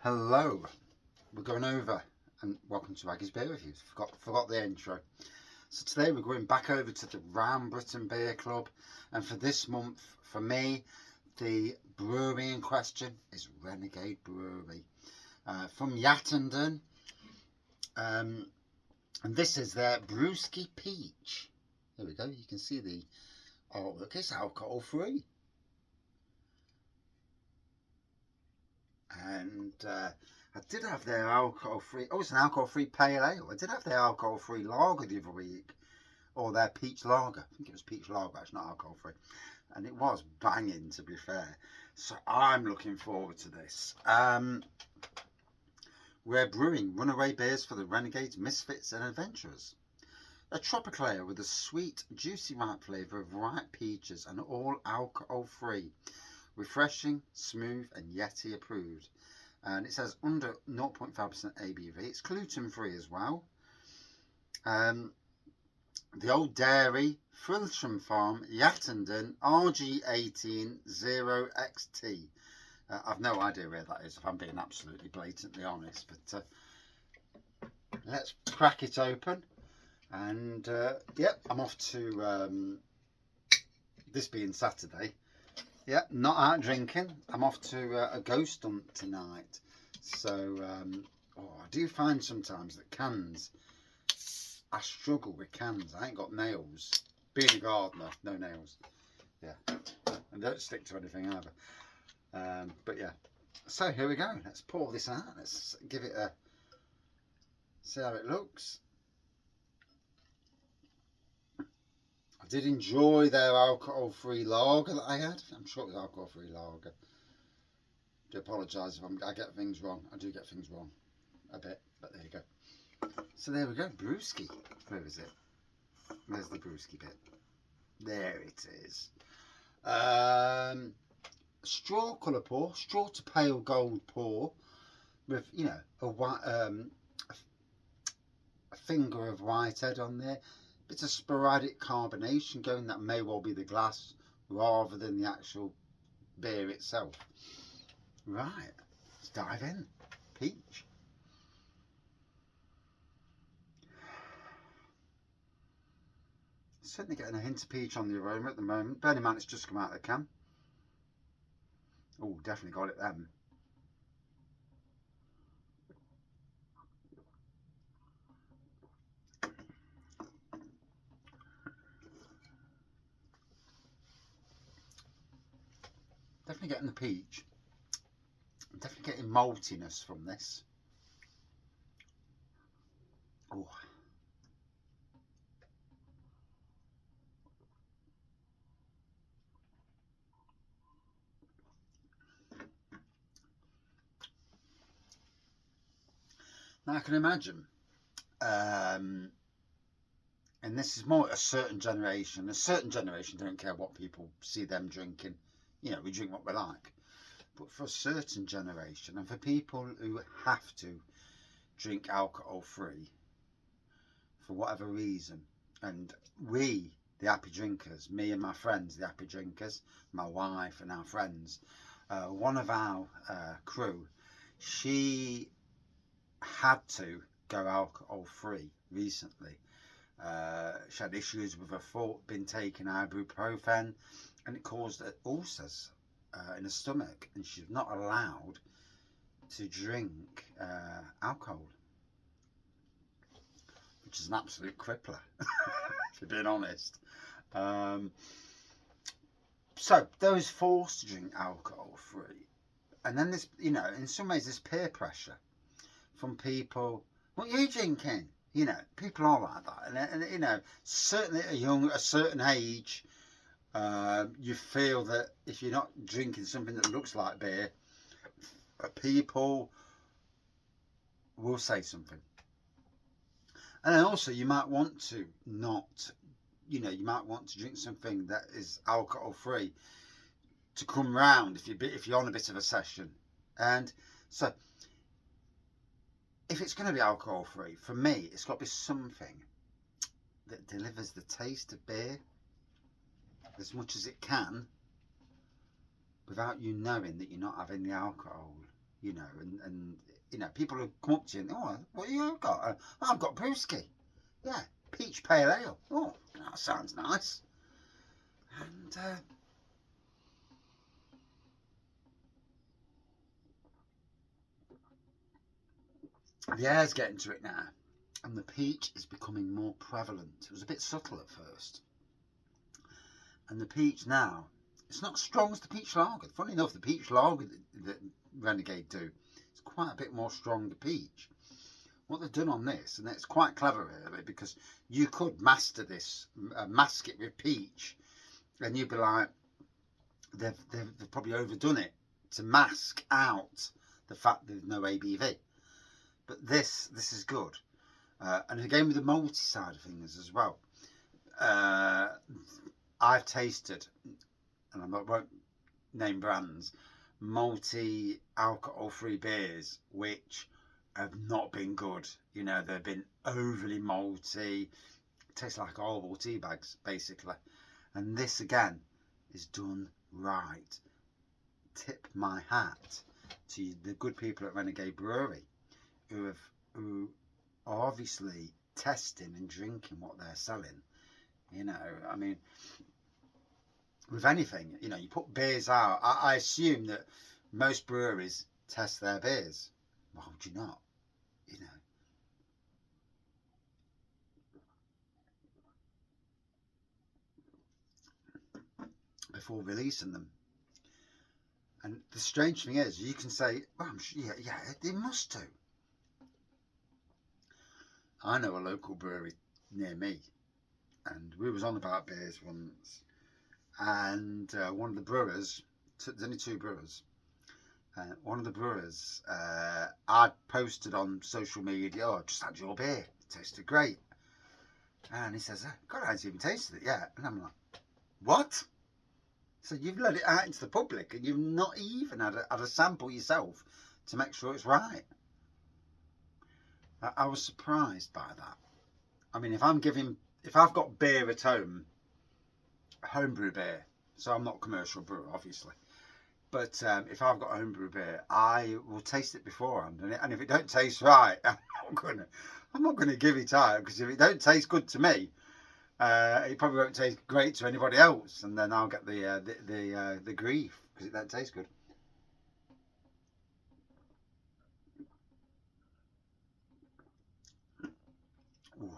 Hello, we're going over and welcome to Aggie's Beer Reviews. Forgot the intro. So today we're going back over to the Round Britain Beer Club, and for this month, for me, the brewery in question is Renegade Brewery from Yattendon, and this is their Brewski Peach. There we go. You can see the artwork. It's alcohol free, and I did have their alcohol-free. Oh, it's an alcohol-free pale ale. I did have their alcohol-free lager the other week, or their peach lager. I think it was peach lager. It's not alcohol-free, and it was banging, to be fair. So I'm looking forward to this. We're brewing runaway beers for the renegades, misfits, and adventurers. A tropical ale with a sweet, juicy, ripe flavour of ripe peaches and all alcohol-free, refreshing, smooth, and Yeti approved. And it says under 0.5% ABV. It's gluten free as well. The Old Dairy, Frilsham Farm, Yattendon, RG18 0XT. I've no idea where that is, if I'm being absolutely blatantly honest. But let's crack it open. And yep, I'm off to this being Saturday. Yeah, not out drinking. I'm off to a ghost hunt tonight. So, I do find sometimes that cans, I struggle with cans. I ain't got nails. Being a gardener, no nails. Yeah, and don't stick to anything either. But yeah, so here we go. Let's pour this out. Let's give it a, see how it looks. I did enjoy their alcohol-free lager that I had. I'm sure it was alcohol-free lager. I do apologise if I get things wrong. I do get things wrong a bit, but there you go. So there we go. Brewski. Where is it? Where's the Brewski bit? There it is. Straw colour pour. Straw to pale gold pour. With, you know, a finger of whitehead on there. Bit of sporadic carbonation going, that may well be the glass rather than the actual beer itself. Right, let's dive in. Peach. Certainly getting a hint of peach on the aroma at the moment. Bearing in mind it's just come out of the can. Oh, definitely got it then. Definitely getting the peach. Definitely getting maltiness from this. Oh. Now I can imagine, and this is more a certain generation. A certain generation don't care what people see them drinking. You know, we drink what we like. But for a certain generation, and for people who have to drink alcohol free for whatever reason, and we, the happy drinkers, me and my friends, the happy drinkers, my wife and our friends, one of our crew, she had to go alcohol free recently. She had issues with her foot, been taking ibuprofen, and it caused ulcers in her stomach, and she's not allowed to drink alcohol, which is an absolute crippler, if you're being honest. So those forced to drink alcohol free, and then this, you know, in some ways, this peer pressure from people. What are you drinking? You know, people are like that, and you know, certainly at a certain age, you feel that if you're not drinking something that looks like beer, people will say something. And then also you might want to not, you know, you might want to drink something that is alcohol free to come round if you're on a bit of a session. And so if it's going to be alcohol free, for me, it's got to be something that delivers the taste of beer as much as it can without you knowing that you're not having the alcohol. you know, and you know, people who come up to you and, oh, what you got? I've got Brewski. Yeah, peach pale ale. Oh, that sounds nice. And the air's getting to it now, and the peach is becoming more prevalent. It was a bit subtle at first, and the peach now, it's not as strong as the peach lager. Funny enough, the peach lager that Renegade do, it's quite a bit more stronger peach. What they've done on this, and it's quite clever really, because you could master this, mask it with peach, and you'd be like, they've probably overdone it to mask out the fact that there's no ABV. But this is good, and again with the malty side of things as well. I've tasted, and I won't name brands, malty alcohol-free beers which have not been good. You know, they've been overly malty, tastes like horrible tea bags basically. And this again is done right. Tip my hat to the good people at Renegade Brewery who are obviously testing and drinking what they're selling. You know, I mean, with anything, you know, you put beers out. I assume that most breweries test their beers. Why would you not? You know, before releasing them. And the strange thing is, you can say, well, I'm sure, yeah, they must do. I know a local brewery near me, and we was on about beers once, and one of the brewers, there's only two brewers, one of the brewers, I'd posted on social media, oh, I just had your beer, it tasted great. And he says, God, I haven't even tasted it yet. And I'm like, what? So you've let it out into the public and you've not even had a sample yourself to make sure it's right. I was surprised by that. I mean, if I've got beer at home, homebrew beer, so I'm not a commercial brewer, obviously. But if I've got homebrew beer, I will taste it beforehand, and if it don't taste right, I'm not gonna give it out, because if it don't taste good to me, it probably won't taste great to anybody else, and then I'll get the grief because it don't taste good. Ooh.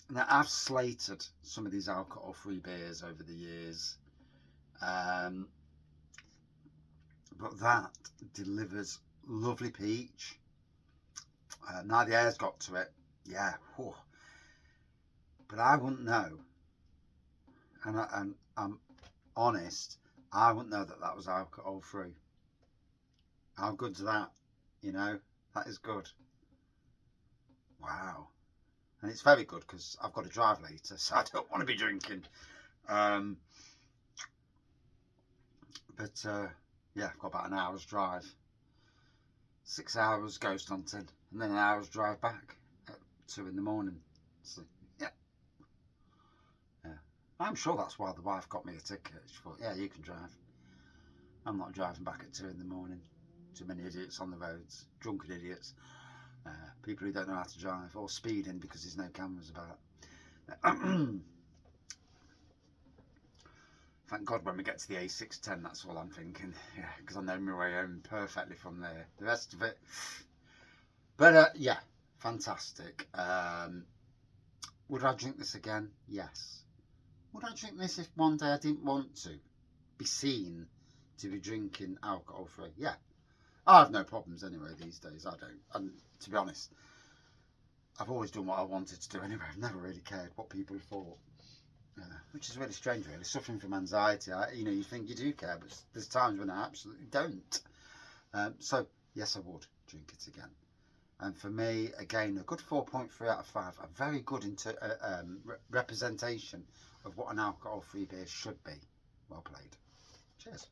Now I've slated some of these alcohol-free beers over the years, but that delivers lovely peach. Now the air's got to it, yeah. Whew. But I wouldn't know, and I'm honest, I wouldn't know that was alcohol-free. How good's that? You know, that is good. Wow. And it's very good because I've got to drive later, so I don't want to be drinking. Um, but yeah, I've got about an hour's drive. 6 hours ghost hunting, and then an hour's drive back at 2 in the morning. So, yeah. Yeah. I'm sure that's why the wife got me a ticket. She thought, yeah, you can drive. I'm not driving back at 2 in the morning. Too many idiots on the roads, drunken idiots. People who don't know how to drive, or speeding because there's no cameras about. Thank God when we get to the A610, that's all I'm thinking. Yeah, because I know my way home perfectly from there. The rest of it, but yeah, fantastic. Would I drink this again? Yes. Would I drink this if one day I didn't want to be seen to be drinking alcohol free? Yeah. I have no problems anyway these days. I don't. And to be honest, I've always done what I wanted to do anyway. I've never really cared what people thought, which is really strange, really. Suffering from anxiety, you know, you think you do care, but there's times when I absolutely don't. So yes, I would drink it again. And for me, again, a good 4.3 out of 5. A very good representation of what an alcohol-free beer should be. Well played. Cheers.